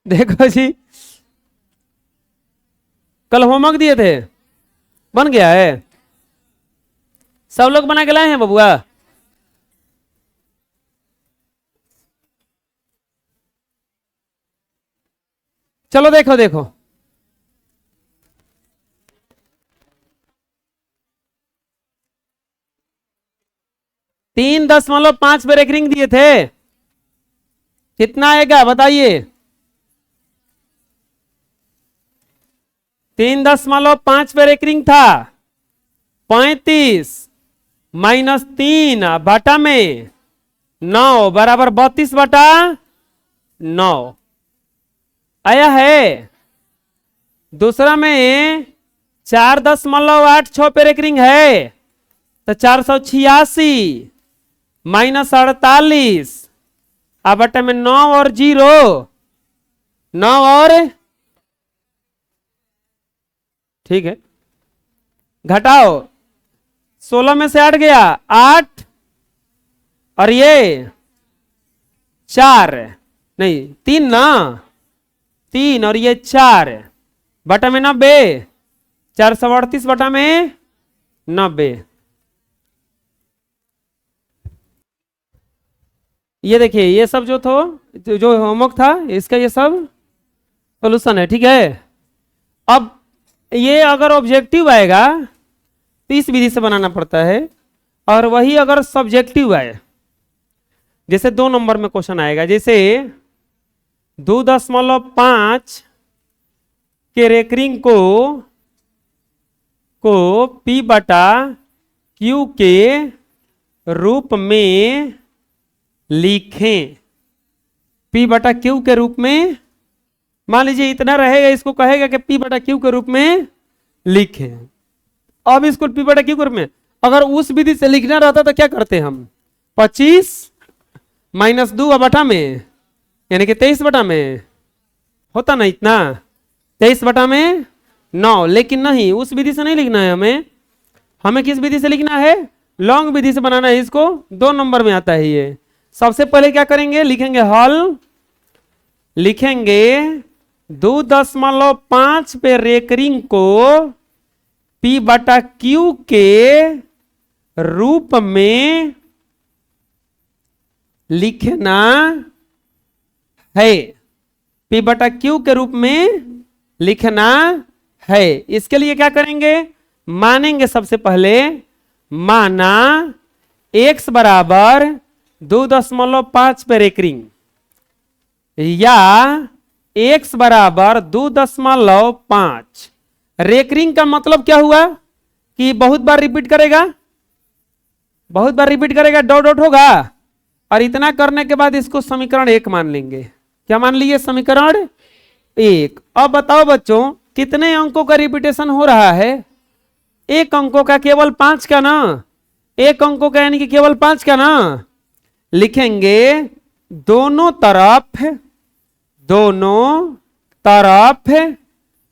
देखो जी, कल होमवर्क दिए थे, बन गया है? सब लोग बना के लाए हैं बबुआ? चलो देखो देखो, 3.5 पे रेकरिंग दिए थे, कितना आएगा बताइए? 3.5 पे रेकरिंग था, 35 माइनस 3 बटा में 9 बराबर 32/9 आया है। दूसरा में 4.86 पे रेकरिंग है, तो 486 माइनस 48 अब बटे में 9 और 0, 9 और, ठीक है, घटाओ, 16 में से 8 गया 8, और ये 4 नहीं 3 ना, 3 और ये 4 बटा में 90, 438 बटा में 90। ये देखिए, ये सब जो होमवर्क था इसका ये सब सोल्यूशन है, ठीक है। अब ये अगर ऑब्जेक्टिव आएगा तो इस विधि से बनाना पड़ता है, और वही अगर सब्जेक्टिव आए, जैसे 2 नंबर में क्वेश्चन आएगा, जैसे 2.5 के रेकरिंग को P बटा Q के रूप में लिखें। P बटा Q के रूप में, मान लीजिए इतना रहेगा, इसको कहेगा कि P बटा Q के रूप में लिखें। अब इसको P बटा Q के रूप में, अगर उस विधि से लिखना रहता तो क्या करते हम? 25 माइनस 2 बटा में, यानी कि 23 बटा में होता ना, इतना 23 बटा में 9। लेकिन नहीं, उस विधि से नहीं लिखना है हमें किस विधि से लिखना है? लॉन्ग विधि से बनाना है। इसको 2 नंबर में आता है ये। सबसे पहले क्या करेंगे? लिखेंगे हल, लिखेंगे 2.5 पे रेकरिंग को P बटा Q के रूप में लिखना है, P बटा Q के रूप में लिखना है। इसके लिए क्या करेंगे? मानेंगे सबसे पहले, माना x बराबर 2.5 पे रेकरिंग, या x बराबर 2.5। रेकरिंग का मतलब क्या हुआ कि बहुत बार रिपीट करेगा, बहुत बार रिपीट करेगा, डॉट डॉट होगा, और इतना करने के बाद इसको समीकरण 1 मान लेंगे। क्या मान लिए? समीकरण 1। अब बताओ बच्चों, कितने अंकों का रिपीटेशन हो रहा है? 1 अंकों का, केवल 5 का ना, 1 अंकों का यानी कि केवल 5 का ना। लिखेंगे दोनों तरफ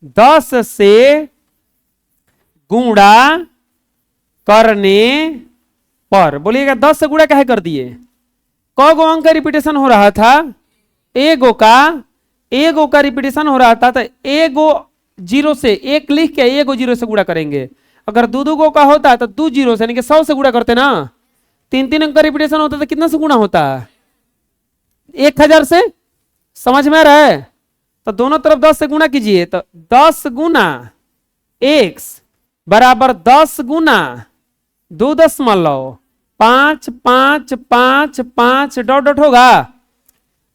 10 से गुणा करने पर। बोलिएगा 10 से गुणा काहे कर दिए? क गो अंक का रिपीटेशन हो रहा था? एगो का रिपीटेशन हो रहा था, तो एगो 0 से 1 लिख के एगो 0 से गुणा करेंगे। अगर 2 गो का होता तो 2 0 से यानी कि 100 से गुणा करते ना। 3 अंक का रिपीटेशन होता तो कितना से गुणा होता? 1000 से। समझ में आ रहा है? तो दोनों तरफ 10 से गुणा कीजिए, तो 10 गुना x बराबर 10 गुना 2.5 डॉट डॉट होगा।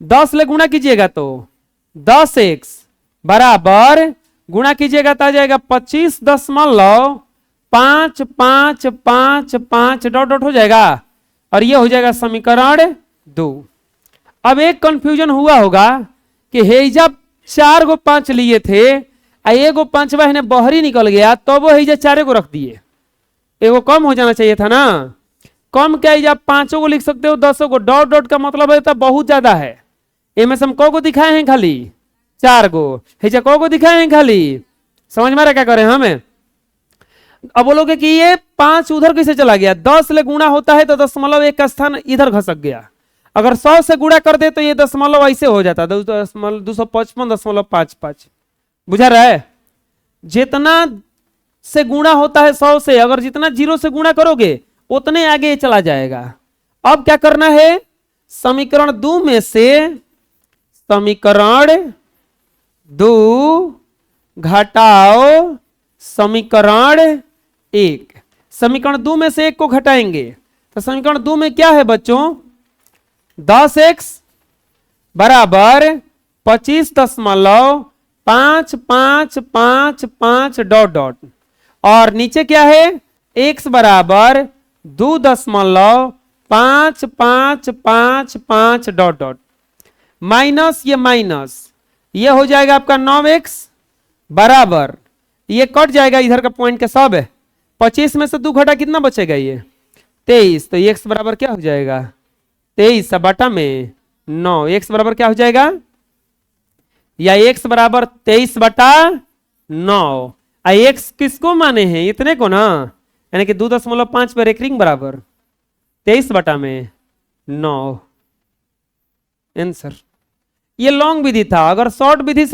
10 ले गुणा कीजिएगा तो 10x बराबर, गुणा कीजिएगा तो आ जाएगा 25.55555 डॉट डॉट हो जाएगा, और ये हो जाएगा समीकरण 2। अब एक कंफ्यूजन हुआ होगा कि हेजा 4 गो 5 लिए थे, एगो 5वां ने बहरी निकल गया, तो वो हेजा 4 को रख दिए। एगो कम हो जाना चाहिए था ना। कम क्या है, आप 5 को लिख सकते हो, 10 को। डॉट डॉट का मतलब है तो बहुत ज्यादा है। एम से हम को दिखाए हैं? खाली 4 गो। हेजा को दिखाए हैं खाली। समझ में आ रहा क्या करें हमें? अब बोलोगे कि ये 5 उधर कैसे चला गया? 10 ले गुणा होता है तो 10.1 का स्थान इधर खसक गया, अगर 100 से गुणा कर दे तो ये दशमलव ऐसे हो जाता, 255.55। बुझा रहा है? जितना से गुणा होता है 100 से, अगर जितना 0 से गुणा करोगे उतने आगे चला जाएगा। अब क्या करना है, समीकरण 2 में से समीकरण 2 घटाओ समीकरण 1। समीकरण 2 में से 1 को घटाएंगे तो समीकरण 2 में क्या है बच्चों, 10x बराबर 25.5555 डॉट डॉट, और नीचे क्या है, x बराबर 2.5555 डॉट डॉट, माइनस ये हो जाएगा आपका 9x बराबर, ये कट जाएगा इधर का पॉइंट का सब है, 25 में से 2 घटा कितना बचेगा, ये 23। तो x बराबर क्या हो जाएगा, 23 बटा में 9। x बराबर क्या हो जाएगा, या x बराबर 23 बटा 9। x किसको माने हैं, इतने को ना, यानी कि 2.5 पर रेकरिंग बराबर 23 बटा में 9 आंसर। ये लॉन्ग विधि था। अगर शॉर्ट विधि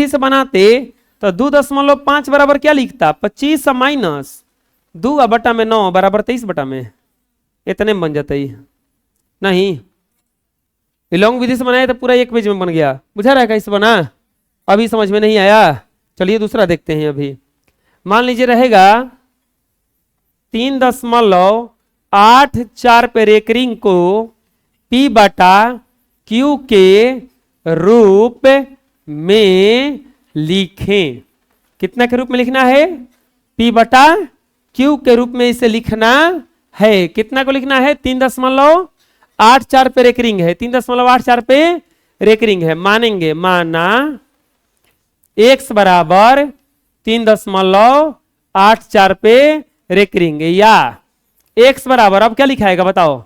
से बनाते तो 2.5 बराबर क्या लिखता, 25 माइनस 2 बटा में 9 बराबर 23 बटा में, इतने में बन जाता ही नहीं। लॉन्ग विधि से बनाया तो पूरा एक पेज में बन गया। बुझा रहा है कैसे बना, अभी समझ में नहीं आया? चलिए दूसरा देखते हैं। अभी मान लीजिए रहेगा 3.84 पे रेकरिंग को P बटा Q के रूप में लिखें। कितना के रूप में लिखना है, P बटा Q के रूप में इसे लिखना है। कितना को लिखना है, 3.84 पे रेकरिंग है, 3.84 पे रेकरिंग है। मानेंगे, माना x बराबर 3.84 पे रेकरिंग, या x बराबर, अब क्या लिखाएगा बताओ,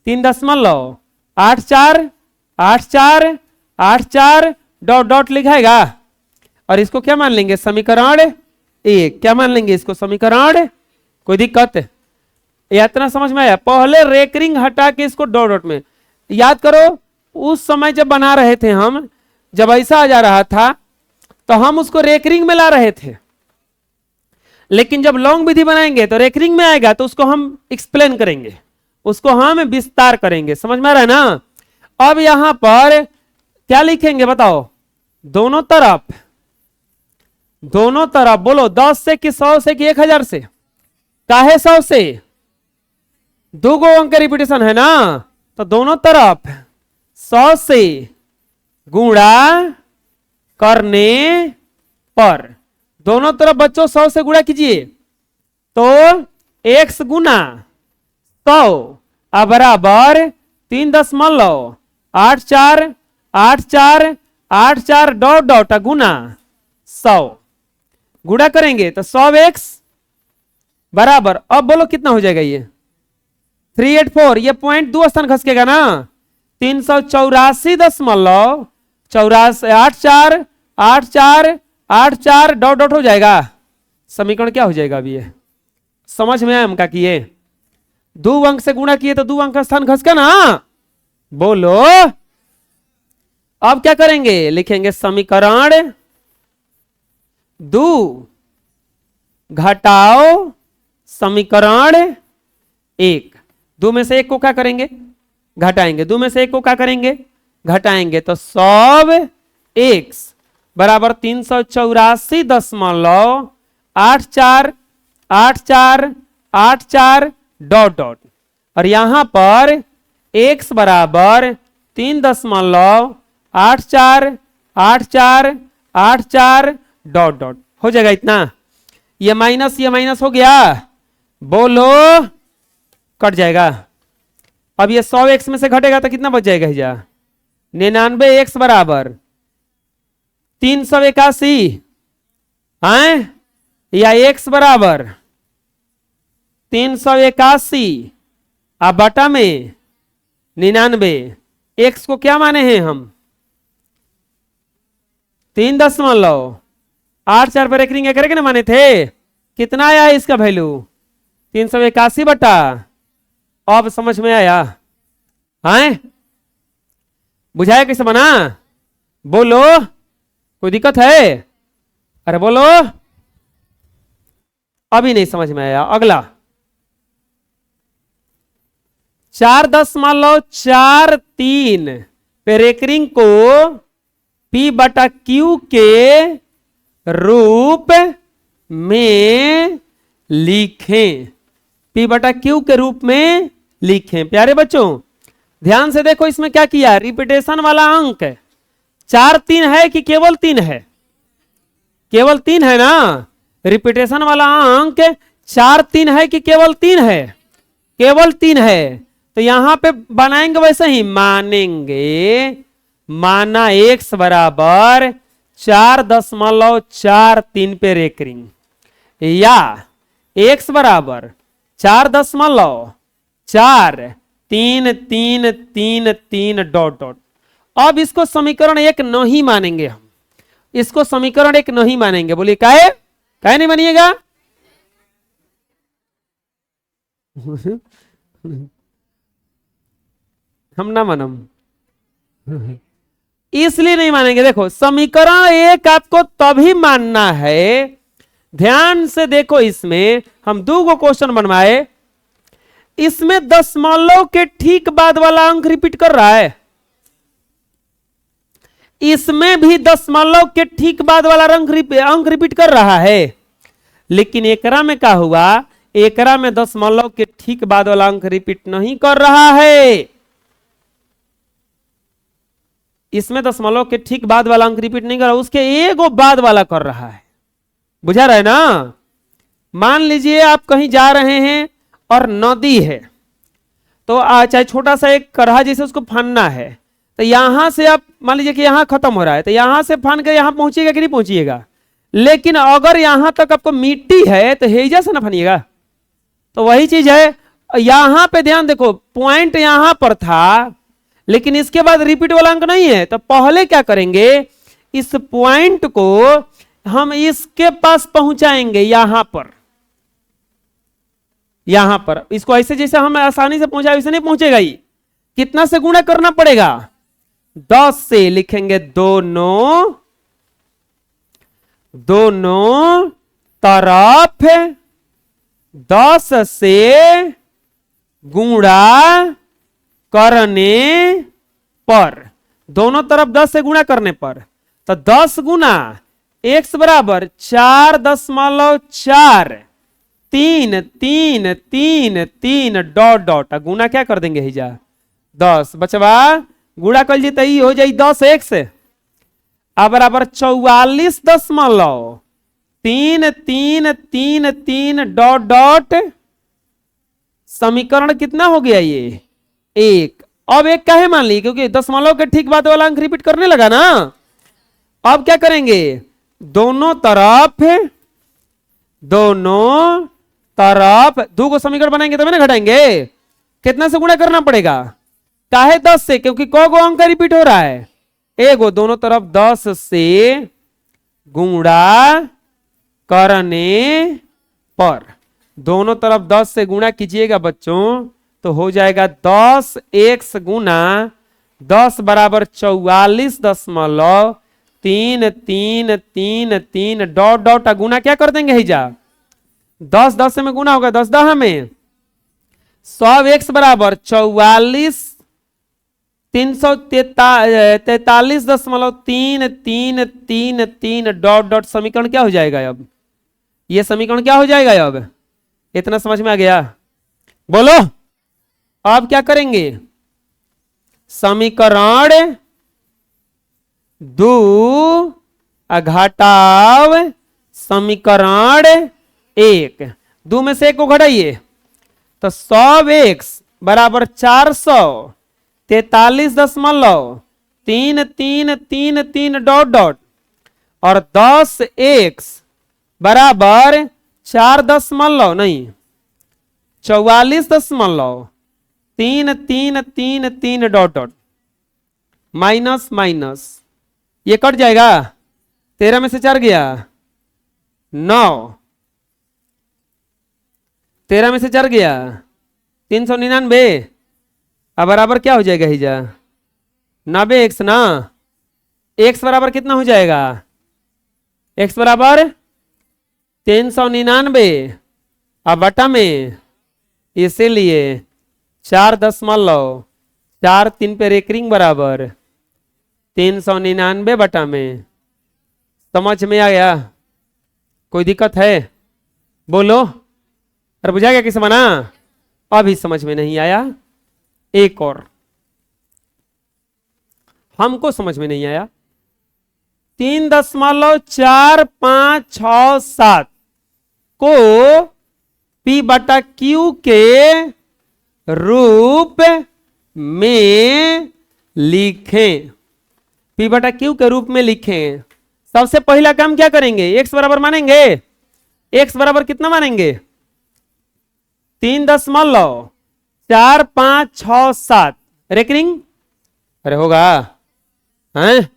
3.84 डॉट डॉट लिखाएगा, और इसको क्या मान लेंगे, समीकरण 1। क्या मान लेंगे इसको, समीकरण। कोई दिक्कत या इतना समझ में आया? पहले रेकरिंग हटा के इसको डॉट डॉट में याद करो। उस समय जब बना रहे थे हम, जब ऐसा आ जा रहा था तो हम उसको रेकरिंग में ला रहे थे, लेकिन जब लॉन्ग विधि बनाएंगे तो रेकरिंग में आएगा तो उसको हम एक्सप्लेन करेंगे, उसको हम विस्तार करेंगे। समझ में आ रहा है ना? अब यहां पर क्या लिखेंगे बताओ, दोनों तरफ बोलो, 10 से कि 100 से कि 1000 से, काहे 100 से, 2 अंक का रिपीटेशन है ना, तो दोनों तरफ 100 से गुणा करने पर, दोनों तरफ बच्चों 100 से गुणा कीजिए तो x गुना 100 बराबर 3.84 डॉट डॉट गुना 100, गुणा करेंगे तो 100x बराबर, अब बोलो कितना हो जाएगा, ये 384, ये पॉइंट 2 स्थान खसकेगा ना, 384.84 डॉट डॉट हो जाएगा। समीकरण क्या हो जाएगा अभी, ये समझ में आया हमका कि ये 2 अंक से गुणा किए तो 2 अंक का स्थान खसका ना। बोलो अब क्या करेंगे, लिखेंगे समीकरण 2 घटाओ समीकरण 1। 2 में से 1 को क्या करेंगे, घटाएंगे। 2 में से 1 को क्या करेंगे, घटाएंगे। तो सब x बराबर 384.84 डॉट डॉट, और यहां पर x बराबर 3.84 डॉट डॉट हो जाएगा इतना। ये माइनस हो गया, बोलो कट जाएगा। अब ये 100x में से घटेगा तो कितना बच जाएगा, 99x बराबर 381 है, या x बराबर 381 अब बटा में 99। x को क्या माने हैं हम, 3.84 पर रेकरिंग करेंगे ना माने थे। कितना आया है इसका वैल्यू, 381 बटा, अब समझ में आया। हैं? बुझाया कैसे बना? बोलो, कोई दिक्कत है? अरे बोलो, अभी नहीं समझ में आया। अगला 4.4 पे रेकरिंग को P/Q के रूप में लिखें। P/Q के रूप में लिखें। प्यारे बच्चों ध्यान से देखो, इसमें क्या किया? रिपीटेशन वाला अंक 4 3 है कि केवल 3 है? केवल 3 है ना। रिपीटेशन वाला अंक 4 3 है कि केवल 3 है? केवल 3 है। तो यहां पे बनाएंगे वैसे ही, मानेंगे माना x बराबर 4.43 पे रेकरिंग, या x बराबर 4.43333 डॉट डॉट। अब इसको समीकरण 1 नहीं मानेंगे हम, इसको समीकरण 1 नहीं मानेंगे। बोलिए काहे? काहे नहीं मानिएगा? हम ना मानम, इसलिए नहीं मानेंगे। देखो समीकरण 1 आपको तभी मानना है, ध्यान से देखो, इसमें हम 2 गो क्वेश्चन बनवाए, इसमें दशमलव के ठीक बाद वाला अंक रिपीट कर रहा है, इसमें भी दशमलव के ठीक बाद वाला अंक रिपीट कर रहा है। लेकिन एकरा में क्या हुआ? एकरा में दशमलव के ठीक बाद वाला अंक रिपीट नहीं कर रहा है, इसमें दशमलव के ठीक बाद वाला अंक रिपीट नहीं कर रहा, उसके एगो बाद वाला कर रहा है। बुझा रहे ना? मान लीजिए आप कहीं जा रहे हैं और नदी है, तो चाहे छोटा सा एक करहा जैसे उसको फानना है, तो यहां से आप मान लीजिए कि यहां खत्म हो रहा है, तो यहां से फान के यहां पहुंचिएगा कि नहीं पहुंचिएगा? लेकिन अगर यहां तक आपको मिट्टी है तो हेजा से ना फनिएगा। तो वही चीज है, यहां पे ध्यान देखो, पॉइंट यहां पर था लेकिन इसके बाद रिपीट वाला अंक नहीं है, तो पहले क्या करेंगे? इस पॉइंट को हम इसके पास पहुंचाएंगे, यहां पर, यहां पर इसको ऐसे जैसे हम आसानी से पहुंचाए वैसे नहीं पहुंचेगा। ही कितना से गुणा करना पड़ेगा? 10 से। लिखेंगे दोनों तरफ 10 से गुणा करने पर, दोनों तरफ 10 से गुणा करने पर, तो 10 गुना x बराबर 4.43333 डॉट डॉट, गुना क्या कर देंगे हिजा 10 बचवा, गुणा कर लीजिए तो ही हो जाए 10x बराबर 44.3333 डॉट डॉट। समीकरण कितना हो गया? ये 1। अब 1 काहे मान ली? क्योंकि दशमलव के ठीक बाद वाला अंक रिपीट करने लगा ना। अब क्या करेंगे? दोनों तरफ 2 को समीकरण बनाएंगे तभी ना घटाएंगे। कितना से गुणा करना पड़ेगा? काहे 10 से? क्योंकि कौ गो अंक रिपीट हो रहा है? एगो। दोनों तरफ 10 से गुणा करने पर, दोनों तरफ 10 से गुणा कीजिएगा बच्चों तो हो जाएगा 10x गुना 10 बराबर 44.3333 डॉट डॉट। गुना क्या कर देंगे हिजा? 10 10 से में गुना होगा, 10 10 में 100x बराबर 44,343.3333 डॉट डॉट। समीकरण क्या हो जाएगा अब? ये समीकरण क्या हो जाएगा अब? इतना समझ में आ गया? बोलो अब क्या करेंगे? समीकरण 2 घटाव समीकरण 1, 2 में से 1 को घटाइए तो 100x बराबर 443.3333 डॉट डॉट, और 10x बराबर 44.3333 डॉट डॉट। माइनस माइनस ये कट जाएगा, 13 में से 4 गया 9, 13 में से 4 गया 399, अब बराबर क्या हो जाएगा हिजा 90x ना। x बराबर कितना हो जाएगा, x बराबर 399 अब बटा में, इसीलिए 4.43 पे रेकरिंग बराबर 399 बटा में। समझ में आ गया, कोई दिक्कत है बोलो। अरे बुझा गया किसे मना, अभी समझ में नहीं आया। एक और हमको समझ में नहीं आया, 3.4567 को P बटा Q के रूप में लिखें। P बटा Q के रूप में लिखें। सबसे पहला काम क्या करेंगे, x बराबर मानेंगे, x बराबर कितना मानेंगे 3.4567 रेकरिंग, अरे होगा हैं,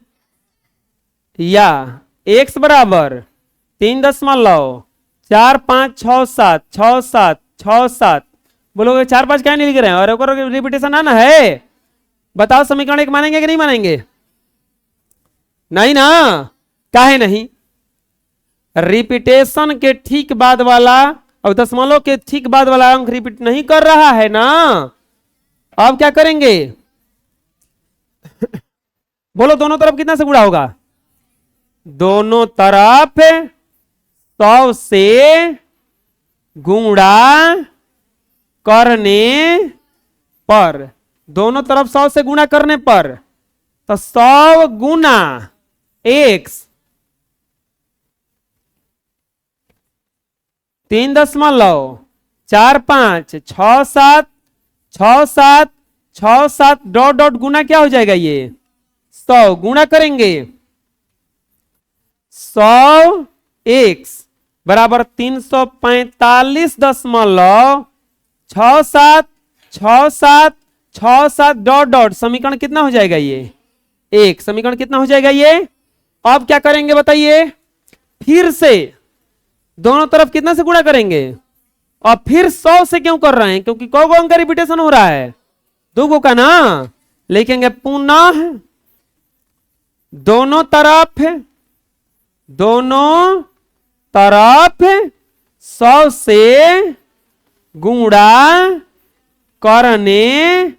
या x बराबर 3.4567 बोलोगे 4 5 क्या नहीं लिख रहे हैं, और एक और रिपीटेशन आना है। बताओ समीकरण एक मानेंगे कि नहीं मानेंगे, नहीं ना, काहे नहीं। रिपीटेशन के ठीक बाद वाला और दशमलव के ठीक बाद वाला अंक रिपीट नहीं कर रहा है ना। अब क्या करेंगे बोलो, दोनों तरफ कितना से गुणा होगा, दोनों तरफ 100 से गुणा करने पर, दोनों तरफ 100 से गुणा करने पर, तो 100 गुना x 3.4567 डॉट डॉट गुना क्या हो जाएगा, ये 100 गुणा करेंगे 100x बराबर 345.6767 डॉट डॉट, समीकरण कितना हो जाएगा ये एक, समीकरण कितना हो जाएगा ये। अब क्या करेंगे बताइए, फिर से दोनों तरफ कितना से गुणा करेंगे, और फिर 100 से क्यों कर रहे हैं, क्योंकि कौ अंक का रिपीटेशन हो रहा है, 2 का ना। लिखेंगे पुनः दोनों तरफ 100 से गुणा करने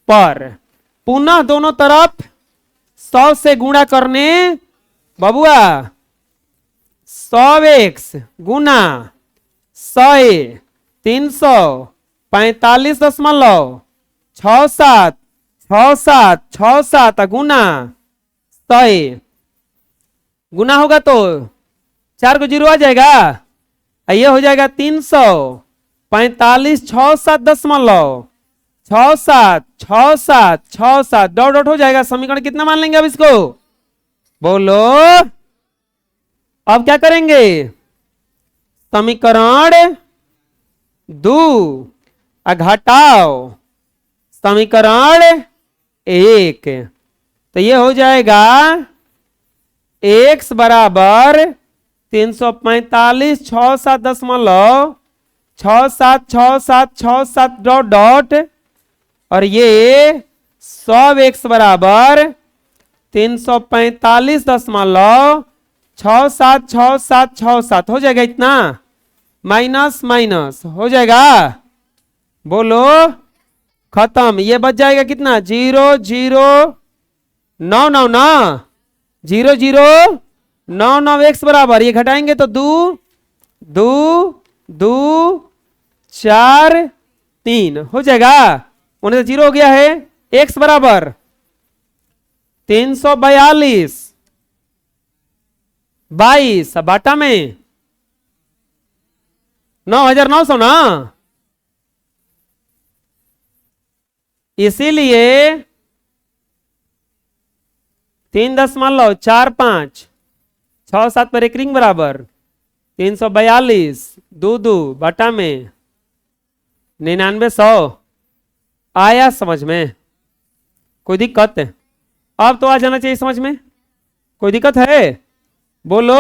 पर, पुनः दोनों तरफ 100 से गुणा करने, बबुआ 100x गुना 100 345.6767 गुना 100 गुना होगा तो 4 को 0 आ जाएगा, ये हो जाएगा 345.6767 डॉट डॉट हो जाएगा। समीकरण कितना मान लेंगे अब इसको, बोलो। अब क्या करेंगे, समीकरण 2 घटाओ समीकरण 1, तो ये हो जाएगा x बराबर 345.6767 डॉट डॉट, और ये 100x बराबर 345.6767 हो जाएगा, इतना माइनस माइनस हो जाएगा, बोलो खत्म। ये बच जाएगा कितना 0 0 9 9 ना 0 0 9 9 x बराबर, ये घटाएंगे तो 2 2 2 4 3 हो जाएगा, उन्हें 0 हो गया है। x बराबर 342 बाटा में 9,900 ना, इसीलिए 3.4567 पर एक रिंग बराबर 342 2 2 बटा में 9900 आया समझ में, कोई दिक्कत है? अब तो आ जाना चाहिए समझ में, कोई दिक्कत है बोलो।